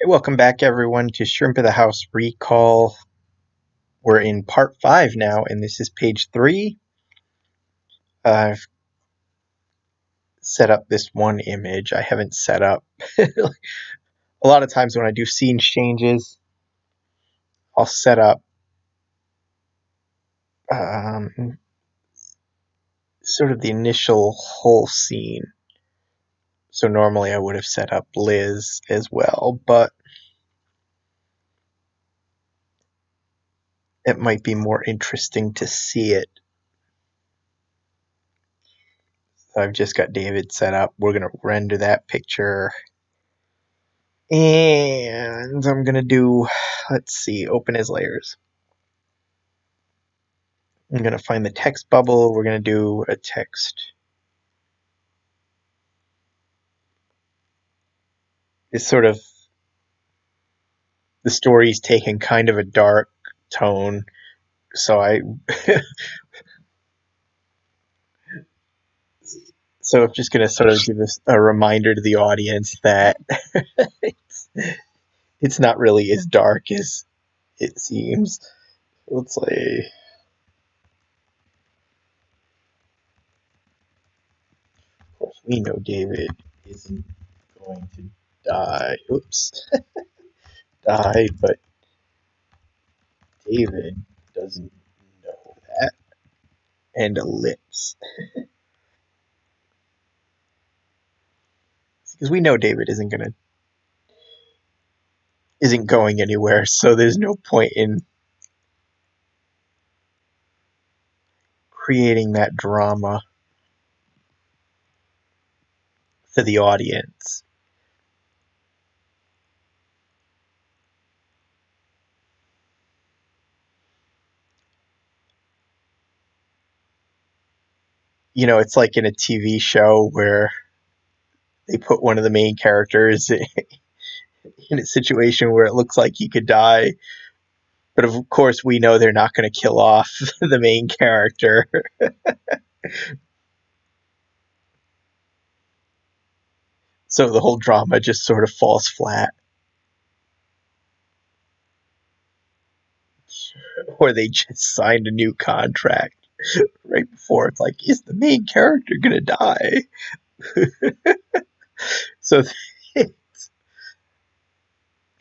Welcome back, everyone, to Shrimp of the House Recall. We're in part 5 now, and this is page 3. I've set up this one image. I haven't set up. A lot of times when I do scene changes, I'll set up sort of the initial whole scene. So normally I would have set up Liz as well, but it might be more interesting to see it. So I've just got David set up. We're going to render that picture. And I'm going to do, let's see, open as layers. I'm going to find the text bubble. We're going to do a text. It's sort of, the story's taking kind of a dark tone. So I'm just going to sort of give us a reminder to the audience that it's not really as dark as it seems. Let's say, of course, we know David isn't going to die. Oops. Die, but David doesn't know that. And ellipse. Because we know David isn't going anywhere, so there's no point in creating that drama for the audience. You know, it's like in a TV show where they put one of the main characters in a situation where it looks like he could die, but of course we know they're not going to kill off the main character. So the whole drama just sort of falls flat. Or they just signed a new contract right before. It's like, is the main character going to die? So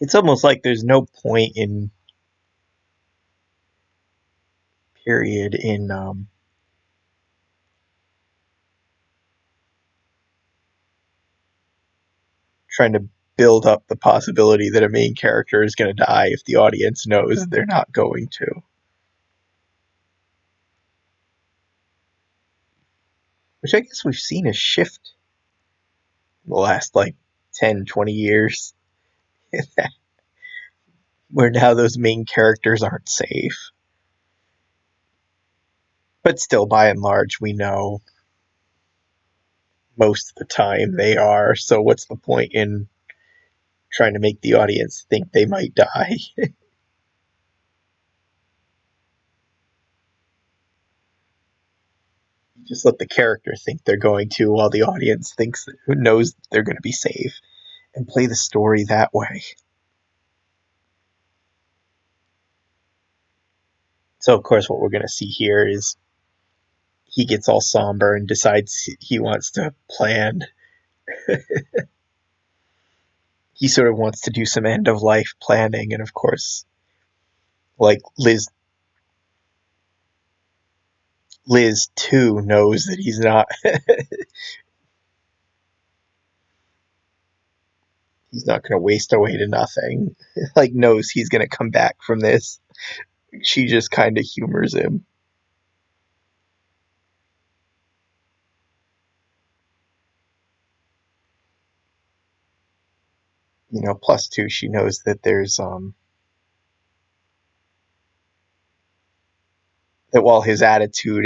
it's almost like there's no point in period in trying to build up the possibility that a main character is going to die if the audience knows they're not going to. Which I guess we've seen a shift in the last like 10, 20 years where now those main characters aren't safe. But still, by and large, we know most of the time they are. So what's the point in trying to make the audience think they might die? You just let the character think they're going to while the audience thinks who knows they're going to be safe, and play the story that way. So of course what we're going to see here is he gets all somber and decides he wants to plan. He sort of wants to do some end of life planning, and of course, like Liz too knows that he's not he's not going to waste away to nothing. Like knows he's going to come back from this. She just kind of humors him. You know, plus two, she knows that there's that while his attitude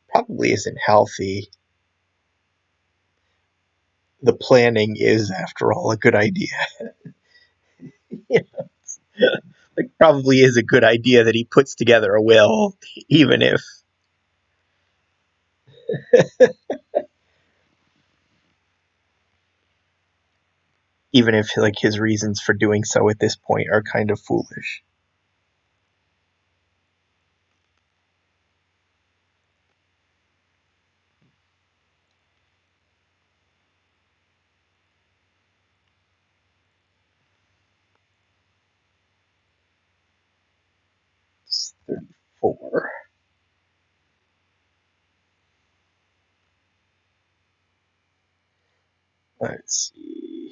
probably isn't healthy, the planning is, after all, a good idea. Like, probably is a good idea that he puts together a will, even if even if like his reasons for doing so at this point are kind of foolish. It's 34. Let's see.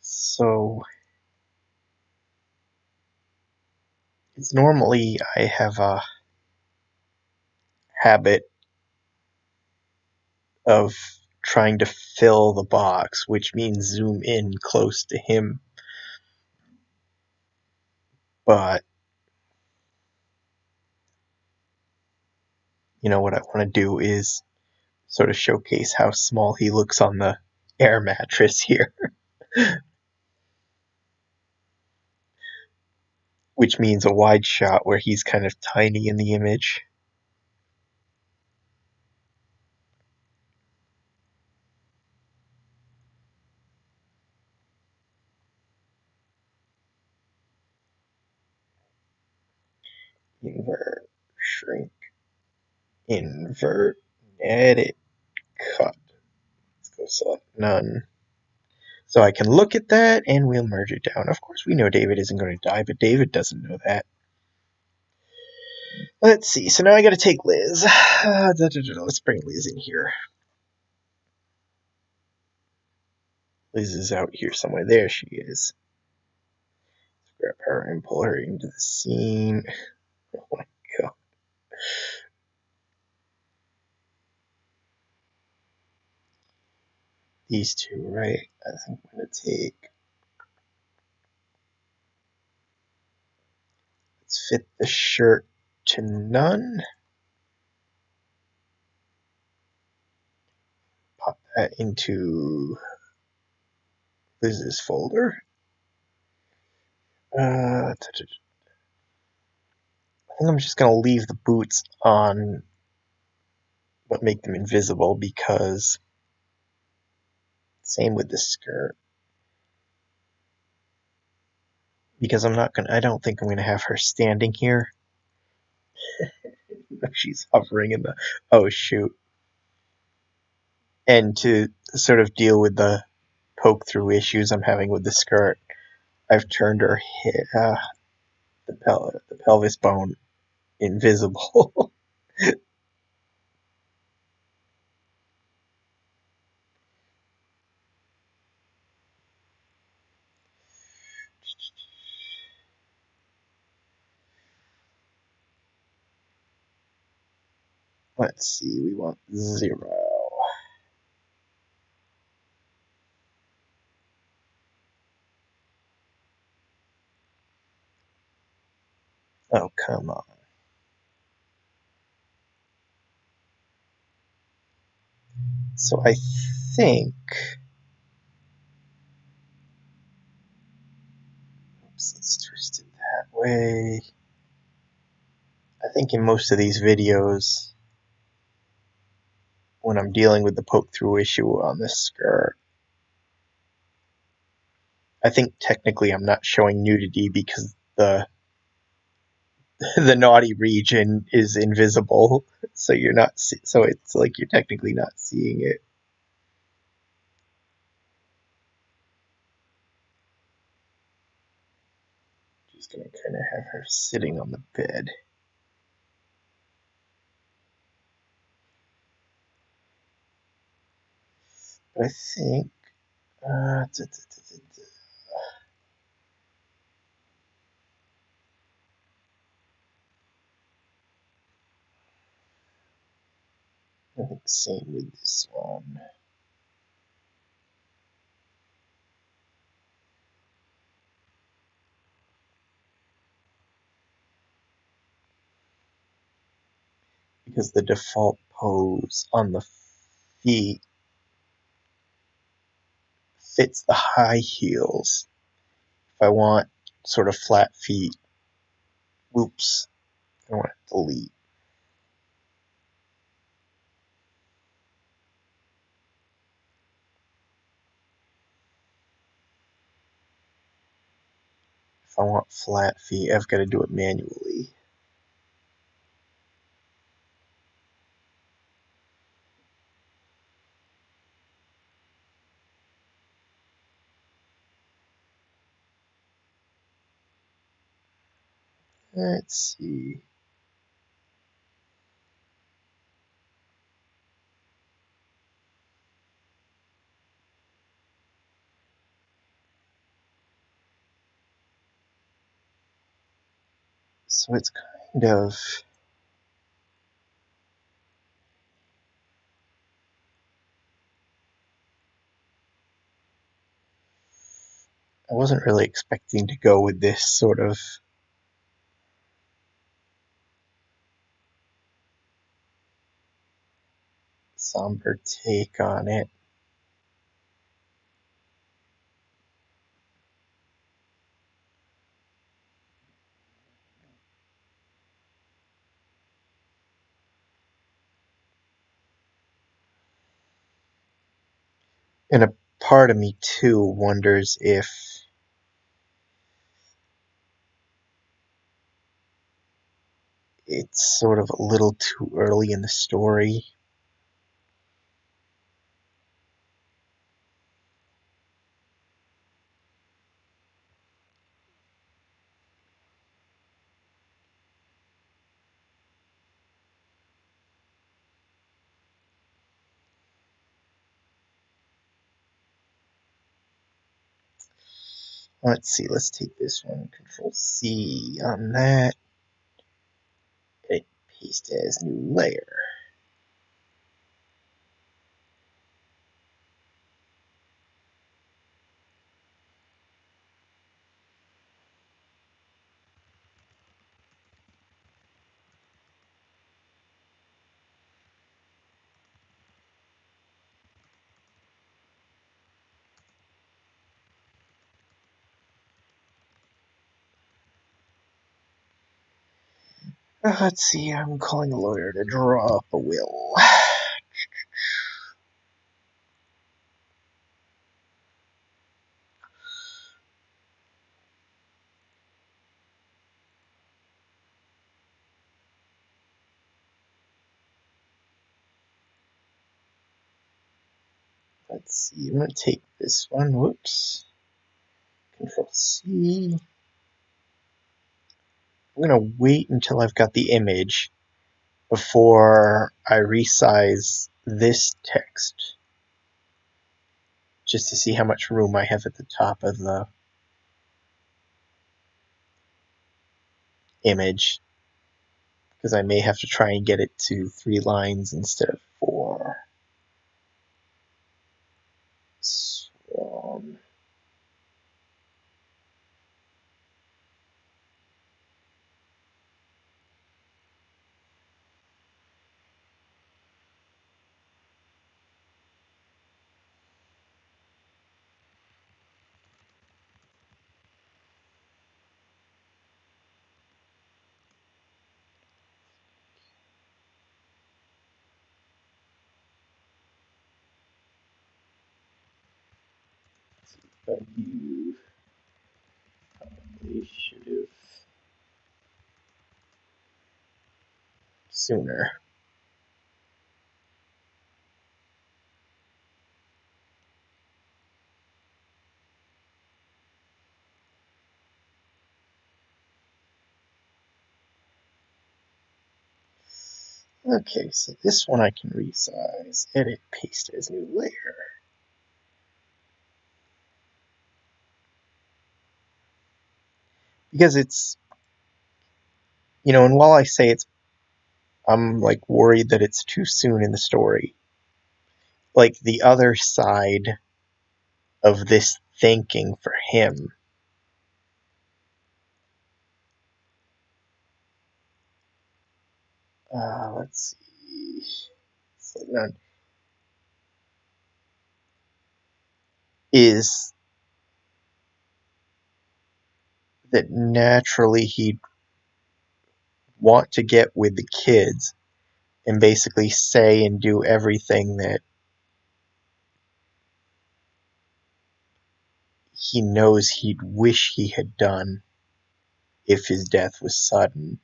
So it's normally I have a habit of trying to fill the box, which means zoom in close to him. But you know what I want to do is sort of showcase how small he looks on the air mattress here, which means a wide shot where he's kind of tiny in the image. Invert, shrink, invert, edit, cut. Let's go select none. So I can look at that and we'll merge it down. Of course, we know David isn't going to die, but David doesn't know that. Let's see. So now I got to take Liz. Let's bring Liz in here. Liz is out here somewhere. There she is. Let's grab her and pull her into the scene. Oh my god. These two, right? I think I'm going to take. Let's fit the shirt to none. Pop that into Liz's folder. I think I'm just going to leave the boots on, but make them invisible, because same with the skirt. Because I don't think I'm going to have her standing here. She's hovering in the, oh shoot. And to sort of deal with the poke through issues I'm having with the skirt, I've turned her the pelvis bone invisible. Let's see, we want 0. Oh, come on. So I think, oops, let's twist it that way. I think in most of these videos, when I'm dealing with the poke through issue on this skirt, I think technically I'm not showing nudity because the naughty region is invisible, so you're not. So it's like you're technically not seeing it. Just gonna kind of have her sitting on the bed. But I think. I think same with this one. Because the default pose on the feet fits the high heels. If I want sort of flat feet, whoops, delete. If I want flat feet, I've got to do it manually. Let's see. So it's kind of... I wasn't really expecting to go with this sort of somber take on it. And a part of me too wonders if it's sort of a little too early in the story. Let's see, let's take this one, Control C on that. Edit, paste as new layer. Let's see, I'm calling the lawyer to draw up a will. Let's see, I'm going to take this one, whoops. Control C. I'm going to wait until I've got the image before I resize this text, just to see how much room I have at the top of the image, because I may have to try and get it to 3 lines instead of 4. Swan. But you probably should have sooner. Okay, so this one I can resize, edit, paste as new layer. Because it's, and while I say I'm like worried that it's too soon in the story, like the other side of this thinking for him, let's see, is that naturally he'd want to get with the kids and basically say and do everything that he knows he'd wish he had done if his death was sudden.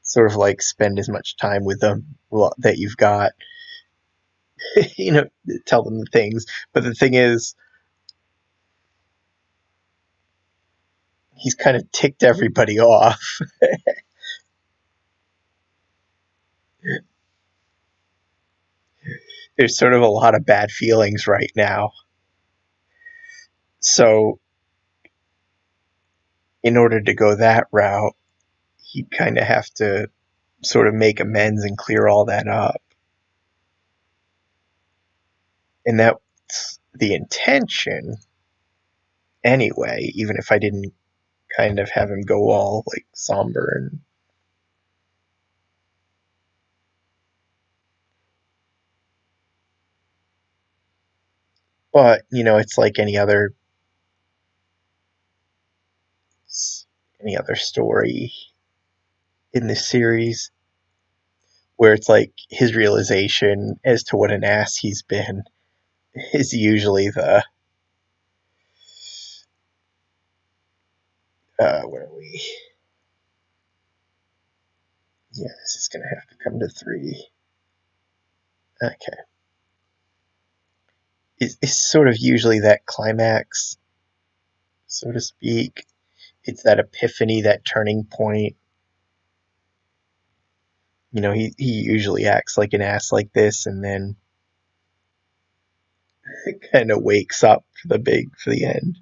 Sort of like spend as much time with them that you've got, tell them the things. But the thing is, he's kind of ticked everybody off. There's sort of a lot of bad feelings right now. So, in order to go that route, he'd kind of have to sort of make amends and clear all that up. And that's the intention anyway, even if I didn't kind of have him go all like somber and but it's like any other story in this series where it's like his realization as to what an ass he's been is usually the what are we? Yeah, this is gonna have to come to 3. Okay. It's sort of usually that climax, so to speak. It's that epiphany, that turning point. He usually acts like an ass like this and then kind of wakes up for the end.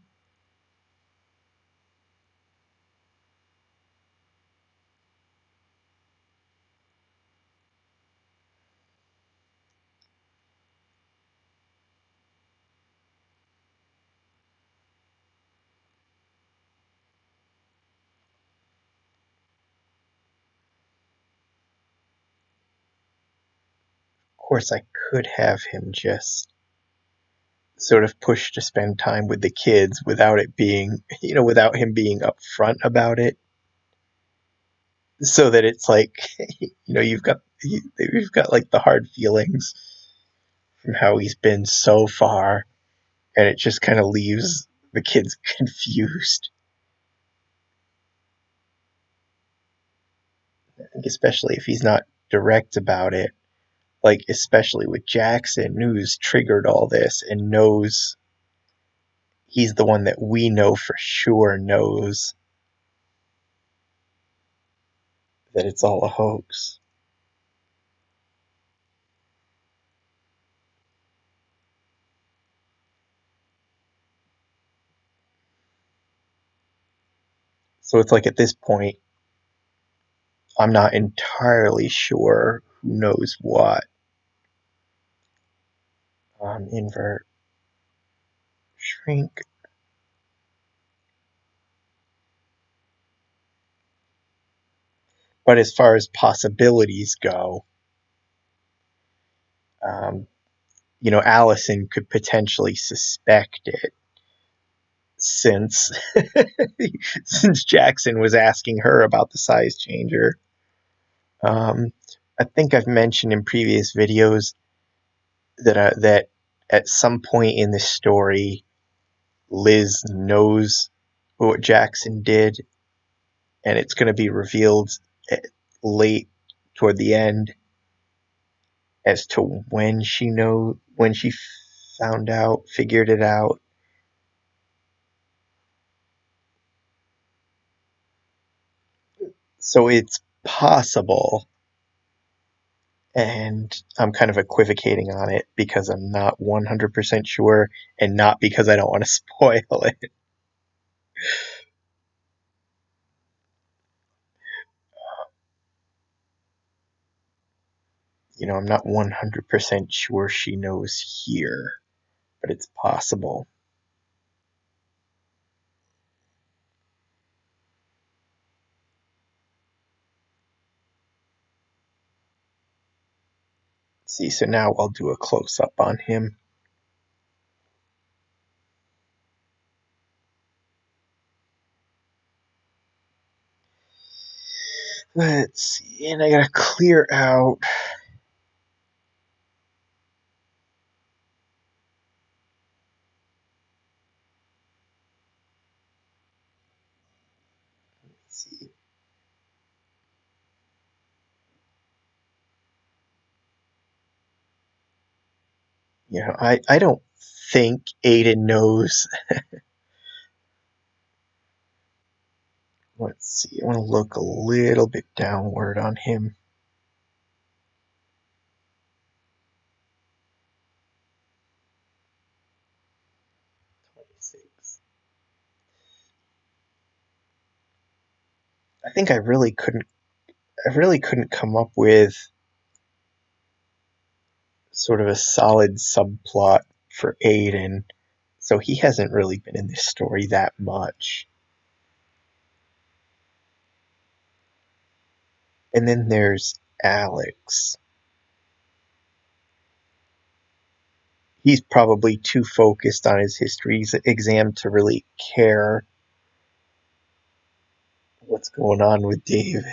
Of course, I could have him just sort of pushed to spend time with the kids without it being, without him being upfront about it, so that it's like, you've got like the hard feelings from how he's been so far, and it just kind of leaves the kids confused. I think especially if he's not direct about it, like especially with Jackson, who's triggered all this and knows he's the one that we know for sure knows that it's all a hoax. So it's like at this point, I'm not entirely sure who knows what. Invert, shrink. But as far as possibilities go, um, Allison could potentially suspect it since since Jackson was asking her about the size changer. Um, I think I've mentioned in previous videos that at some point in this story, Liz knows what Jackson did, and it's going to be revealed late toward the end as to when she figured it out. So it's possible, and I'm kind of equivocating on it because I'm not 100% sure, and not because I don't want to spoil it. I'm not 100% sure she knows here, but it's possible. See, so now I'll do a close up on him. Let's see, and I gotta clear out. Let's see. I don't think Aiden knows. Let's see. I want to look a little bit downward on him. 26. I think I really couldn't come up with sort of a solid subplot for Aiden, so he hasn't really been in this story that much. And then there's Alex. He's probably too focused on his history exam to really care what's going on with David.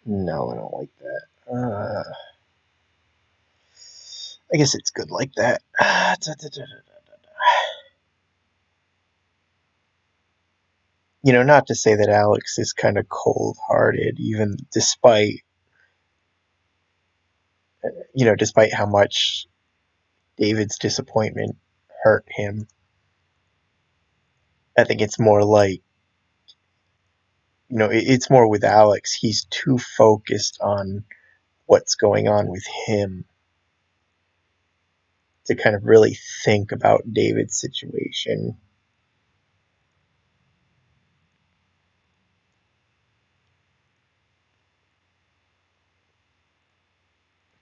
No, I don't like that. I guess it's good like that. Not to say that Alex is kind of cold hearted, even despite how much David's disappointment hurt him. I think it's more like, it's more with Alex. He's too focused on what's going on with him to kind of really think about David's situation,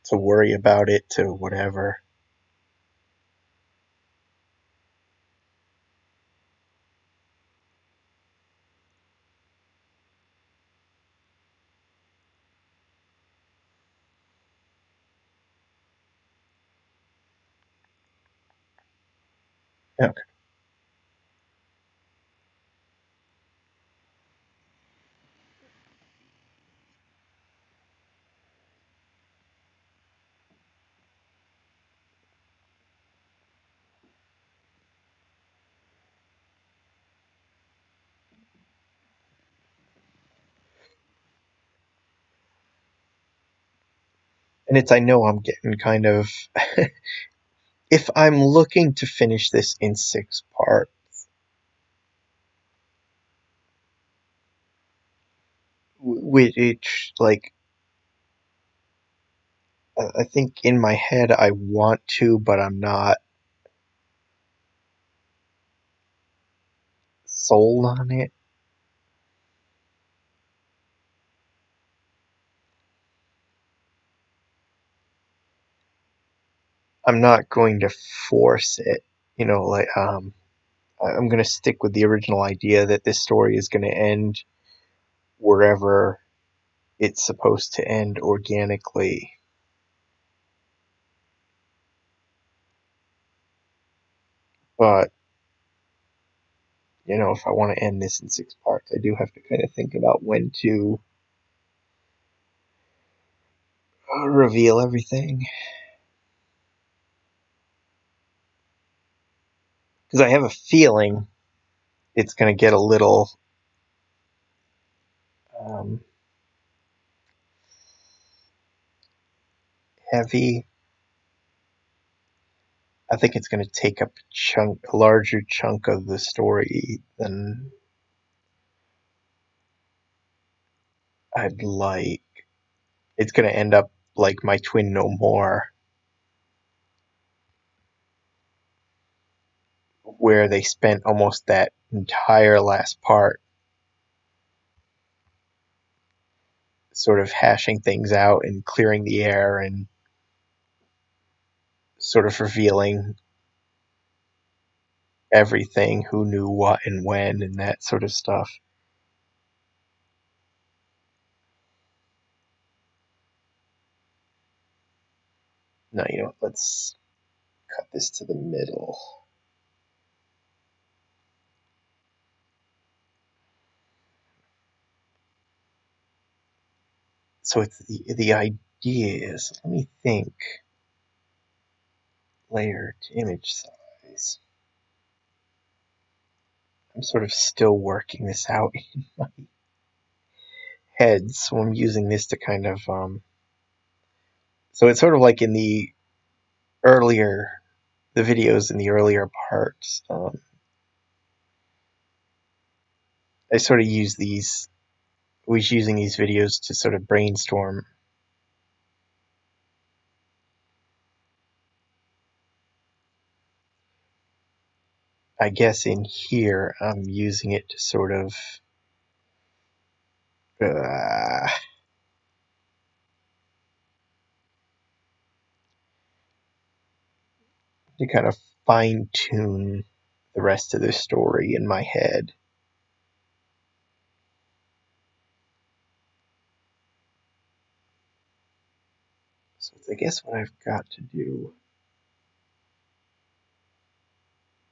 to worry about it, to whatever. Okay. And I know I'm getting kind of, if I'm looking to finish this in 6 parts, which, like, I think in my head I want to, but I'm not sold on it. I'm not going to force it. I'm going to stick with the original idea that this story is going to end wherever it's supposed to end organically. But, if I want to end this in 6 parts, I do have to kind of think about when to reveal everything. Because I have a feeling it's going to get a little um, heavy. I think it's going to take up a larger chunk of the story than I'd like. It's going to end up like My Twin No More. where they spent almost that entire last part sort of hashing things out and clearing the air and sort of revealing everything, who knew what and when, and that sort of stuff. No, you know what? Let's cut this to the middle. So it's the idea is, let me think. Layer to image size. I'm sort of still working this out in my head, so I'm using this to kind of so it's sort of like in the earlier the videos in the earlier parts. I sort of use these was using these videos to sort of brainstorm. I guess in here I'm using it to sort of uh, to kind of fine tune the rest of the story in my head. So I guess what I've got to do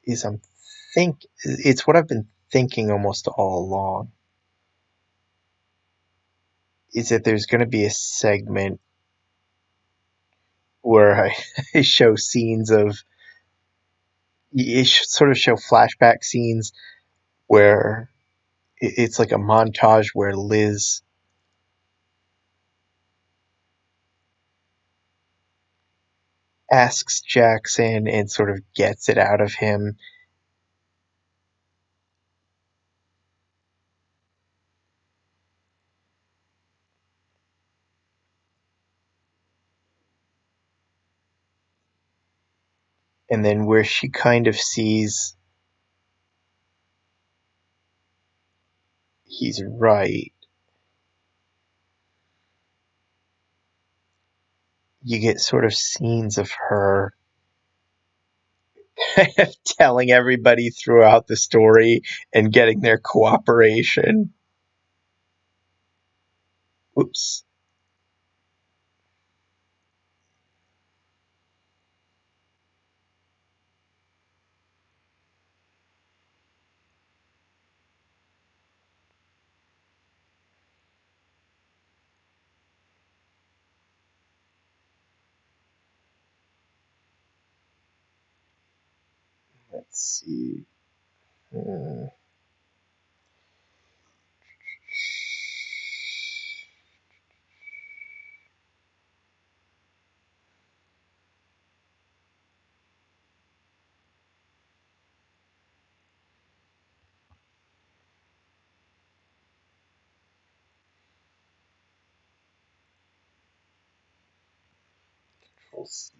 is it's what I've been thinking almost all along, is that there's going to be a segment where I show scenes of you sort of show flashback scenes where it's like a montage where Liz asks Jackson and sort of gets it out of him. And then where she kind of sees he's right, you get sort of scenes of her telling everybody throughout the story and getting their cooperation. Oops. Let's see. Hmm. Control C.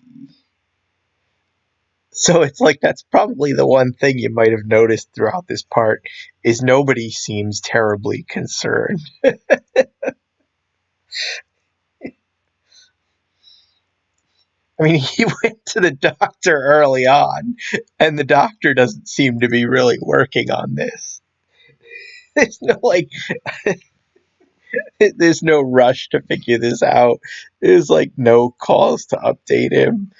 So it's like that's probably the one thing you might have noticed throughout this part is nobody seems terribly concerned. I mean, he went to the doctor early on, and the doctor doesn't seem to be really working on this. There's no like, there's no rush to figure this out. There's like no calls to update him.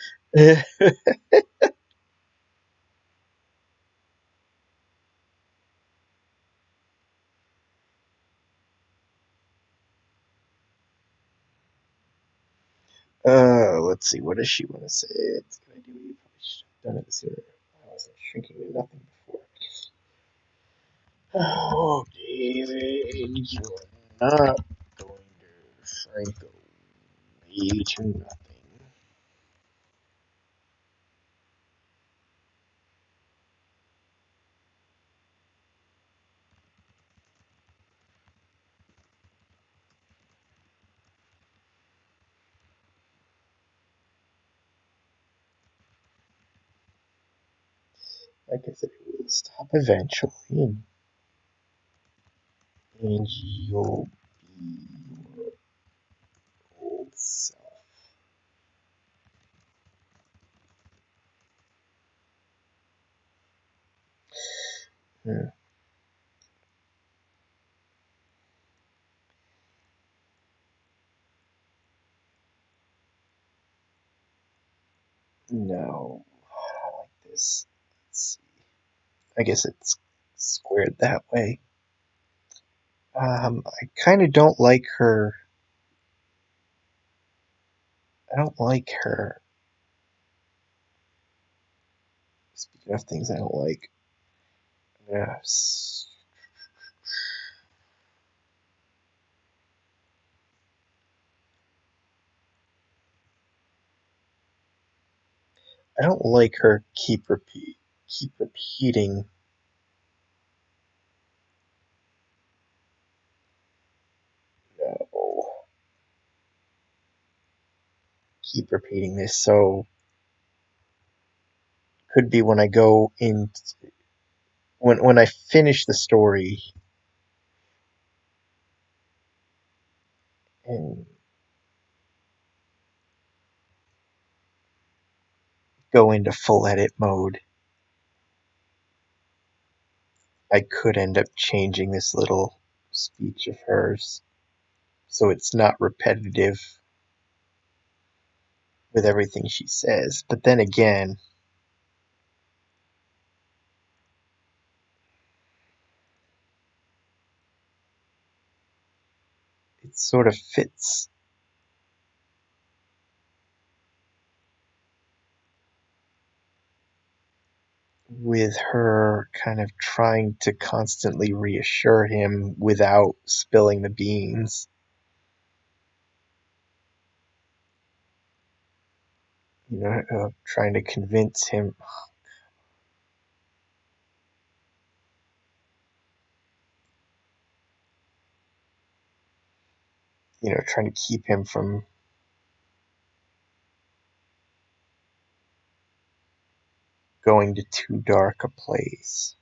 Let's see. What does she want to say? It's gonna do. You probably should have done it sooner. I wasn't shrinking to nothing before. Oh, David, you're not going to shrink away to nothing. I guess it will stop eventually, and you'll be your old self. Hmm. No, I like this. Let's see. I guess it's squared that way. I kind of don't like her. I don't like her. Speaking of things I don't like, yes, I don't like her. Keep repeating. No, keep repeating this. So could be when I go in when I finish the story and go into full edit mode, I could end up changing this little speech of hers so it's not repetitive with everything she says. But then again, it sort of fits with her kind of trying to constantly reassure him without spilling the beans. Trying to convince him, trying to keep him from going to too dark a place.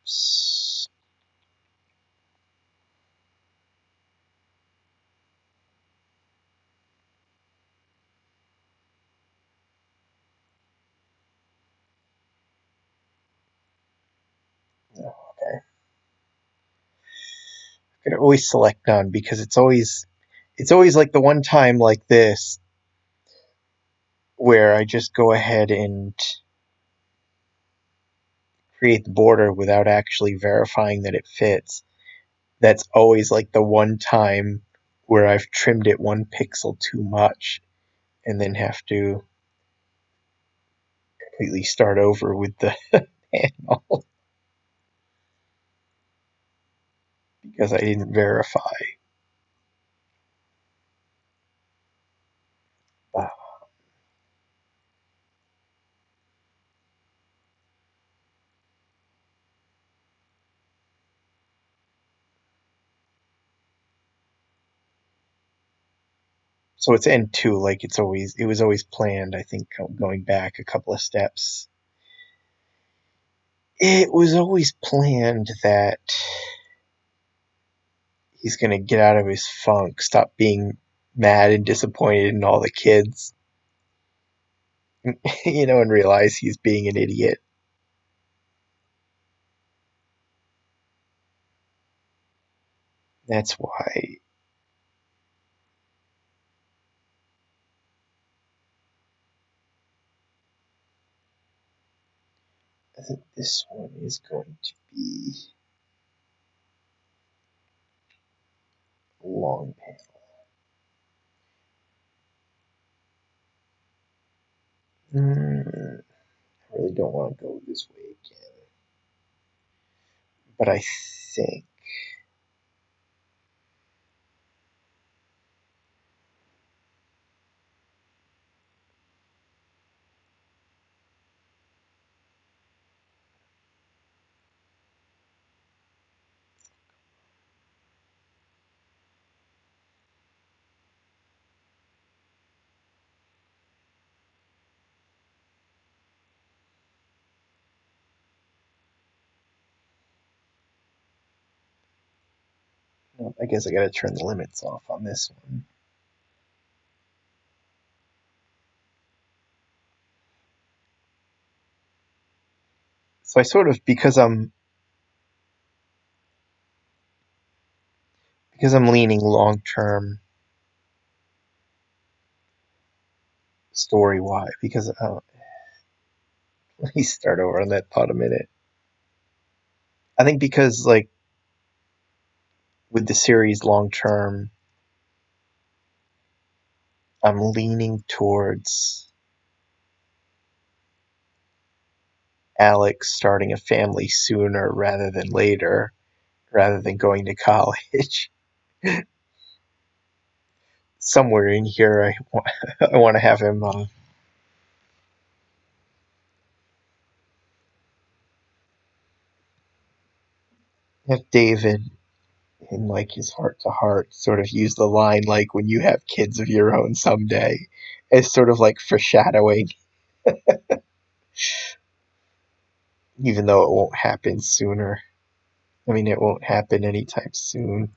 So okay. I could always select none because it's always like the one time like this where I just go ahead and create the border without actually verifying that it fits. That's always like the one time where I've trimmed it 1 pixel too much and then have to completely start over with the panel because I didn't verify. Uh, so it's N2, like it was always planned. I think going back a couple of steps, it was always planned that he's gonna get out of his funk, stop being mad and disappointed in all the kids, and realize he's being an idiot. That's why I think this one is going to be a long panel. I really don't want to go this way again, but I think I guess I gotta turn the limits off on this one. So I sort of, because I'm leaning long term story wise, because let me start over on that thought a minute. I think because like with the series long term, I'm leaning towards Alex starting a family sooner rather than later, rather than going to college. Somewhere in here, I want to have him have David in like his heart to heart sort of use the line like when you have kids of your own someday as sort of like foreshadowing, even though it won't happen sooner. I mean, it won't happen anytime soon.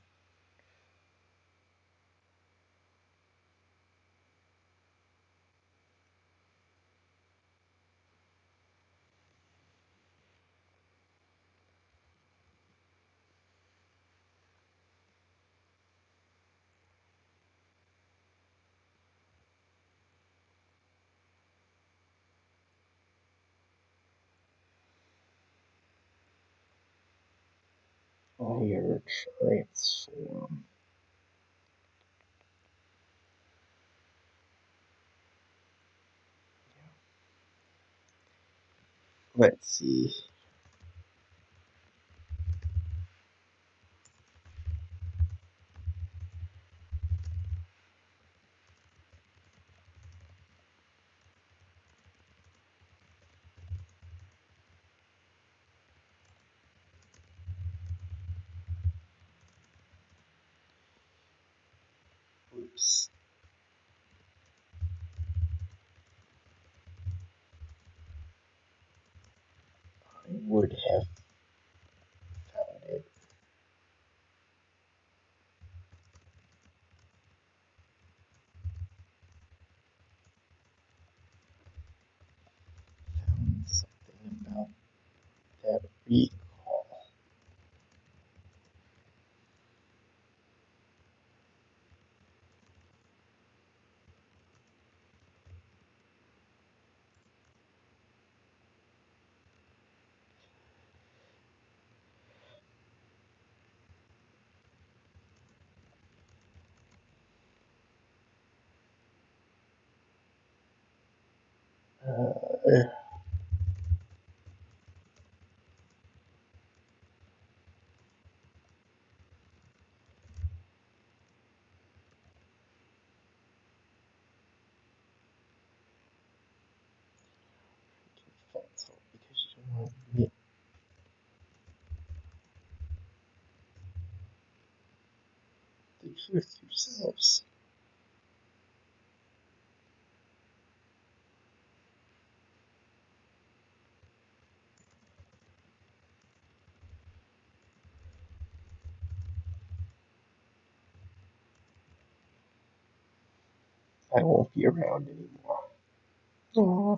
Fire transform. Let's see. Oops. I would have found it. Found something about that recall. Uh, because you don't want to admit the truth yourselves. I won't be around anymore. Aw.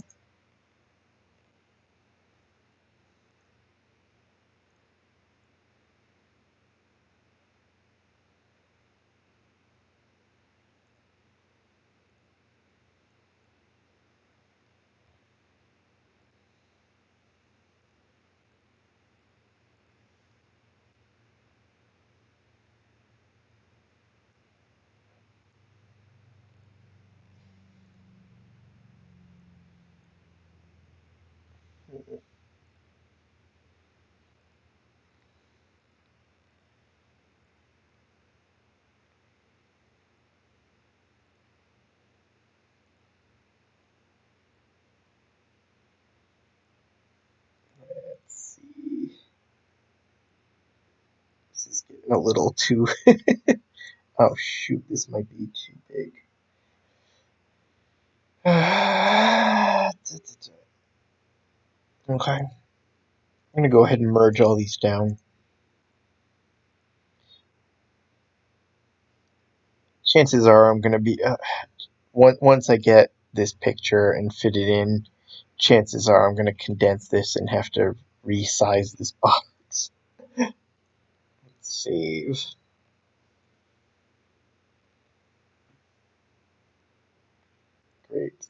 Let's see. This is getting a little too. Oh shoot, this might be too big. Okay, I'm gonna go ahead and merge all these down. chances are I'm going to be, once I get this picture and fit it in, chances are I'm going to condense this and have to resize this box. Save. Great.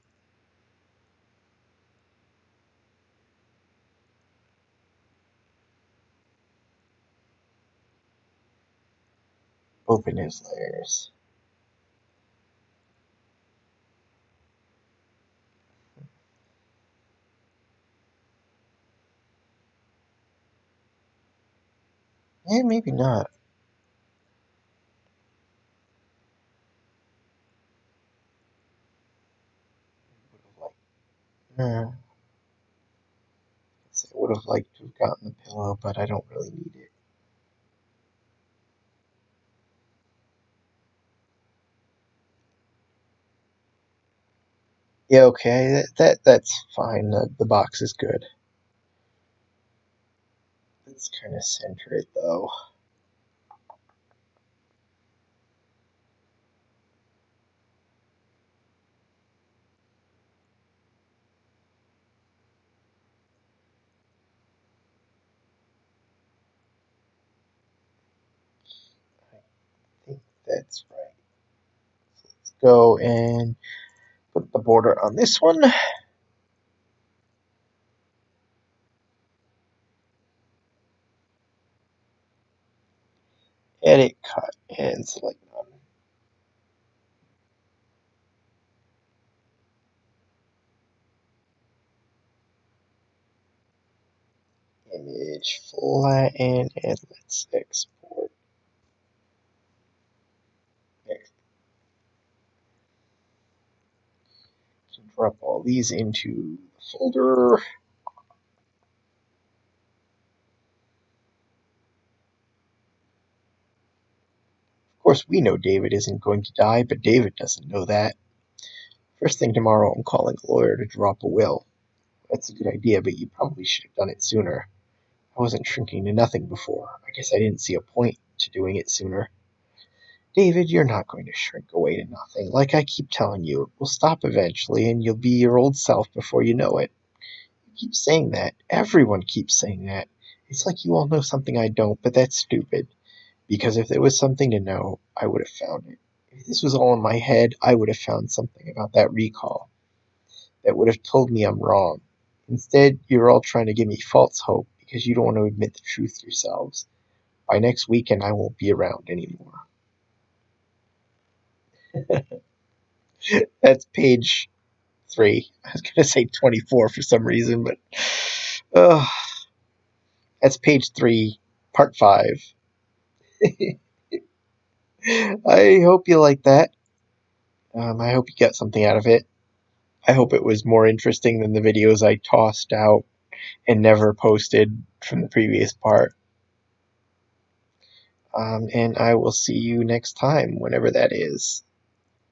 Open his layers. Yeah, maybe not. I would have liked to have gotten the pillow, but I don't really need it. Yeah, okay, that's fine. The box is good. Let's kind of center it though. I think that's right. So let's go and put the border on this one. Edit, cut, and select none. Image flatten, and let's export. Next, so drop all these into the folder. Of course, we know David isn't going to die, but David doesn't know that. First thing tomorrow, I'm calling a lawyer to drop a will. That's a good idea, but you probably should have done it sooner. I wasn't shrinking to nothing before. I guess I didn't see a point to doing it sooner. David, you're not going to shrink away to nothing. Like I keep telling you, it will stop eventually, and you'll be your old self before you know it. You keep saying that. Everyone keeps saying that. It's like you all know something I don't, but that's stupid. Because if there was something to know, I would have found it. If this was all in my head, I would have found something about that recall that would have told me I'm wrong. Instead, you're all trying to give me false hope because you don't want to admit the truth yourselves. By next weekend, I won't be around anymore. That's page 3. I was going to say 24 for some reason, but uh, that's page 3, part 5. I hope you like that. I hope you got something out of it. I hope it was more interesting than the videos I tossed out and never posted from the previous part. And I will see you next time, whenever that is.